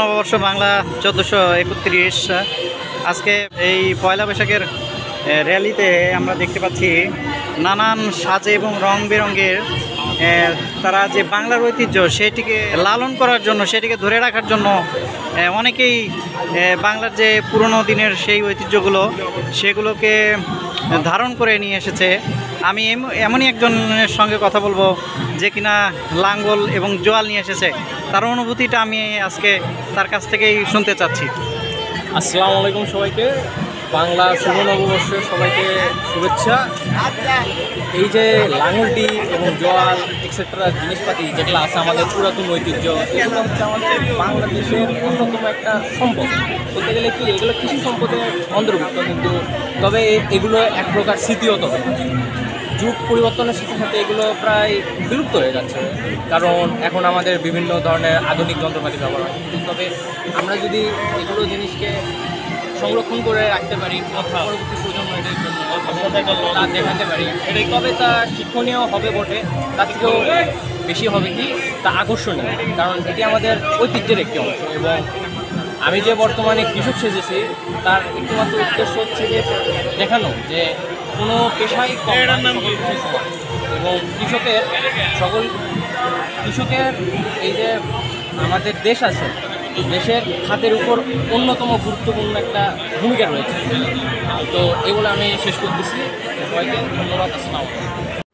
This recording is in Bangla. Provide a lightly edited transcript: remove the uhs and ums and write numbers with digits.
নববর্ষ বাংলা 1431। আজকে এই পয়লা বৈশাখের র্যালিতে আমরা দেখতে পাচ্ছি নানান সাজে এবং রং বেরঙের তারা যে বাংলার ঐতিহ্য সেটিকে লালন করার জন্য, সেটিকে ধরে রাখার জন্য অনেকেই বাংলার যে পুরনো দিনের সেই ঐতিহ্যগুলো সেগুলোকে ধারণ করে নিয়ে এসেছে। আমি এমনই একজনের সঙ্গে কথা বলবো যে কিনা লাঙ্গল এবং জোয়াল নিয়ে এসেছে। তার অনুভূতিটা আমি আজকে তার কাছ থেকেই শুনতে চাচ্ছি। আসসালামু আলাইকুম সবাইকে, বাংলা শুভ নববর্ষের সবাইকে শুভেচ্ছা। এই যে লাঙলটি এবং জোয়াল এক্সেট্রা জিনিসপাতি যেগুলো আছে আমাদের পুরাতন ঐতিহ্য, এগুলো হচ্ছে আমাদের বাংলাদেশের অন্যতম একটা সম্পদ। বলতে গেলে কি এগুলো কৃষি সম্পদের অন্তর্ভুক্ত, কিন্তু তবে এগুলো এক প্রকার স্মৃতিও। তবে যুগ পরিবর্তনের সাথে সাথে এগুলো প্রায় বিলুপ্ত হয়ে যাচ্ছে, কারণ এখন আমাদের বিভিন্ন ধরনের আধুনিক যন্ত্রপাতি ব্যবহার হয়। কিন্তু তবে আমরা যদি এগুলো জিনিসকে সংরক্ষণ করে রাখতে পারি, পরবর্তী প্রজন্মের জন্য তা দেখাতে পারি, তবে তা শিক্ষণীয় হবে বটে, তার থেকেও বেশি হবে কি তা আকর্ষণীয়, কারণ এটি আমাদের ঐতিহ্যের একটি অংশ। এবং আমি যে বর্তমানে কৃষক সেজেছি তার একটিমাত্র উদ্দেশ্য হচ্ছে যে দেখানো যে কোনো পেশাই এবং কৃষকের এই যে আমাদের দেশ আছে, দেশের খাতের উপর অন্যতম গুরুত্বপূর্ণ একটা ভূমিকা রয়েছে। তো এগুলো আমি শেষ করতেছি। সবাইকে ধন্যবাদ। আসসালামু আলাইকুম।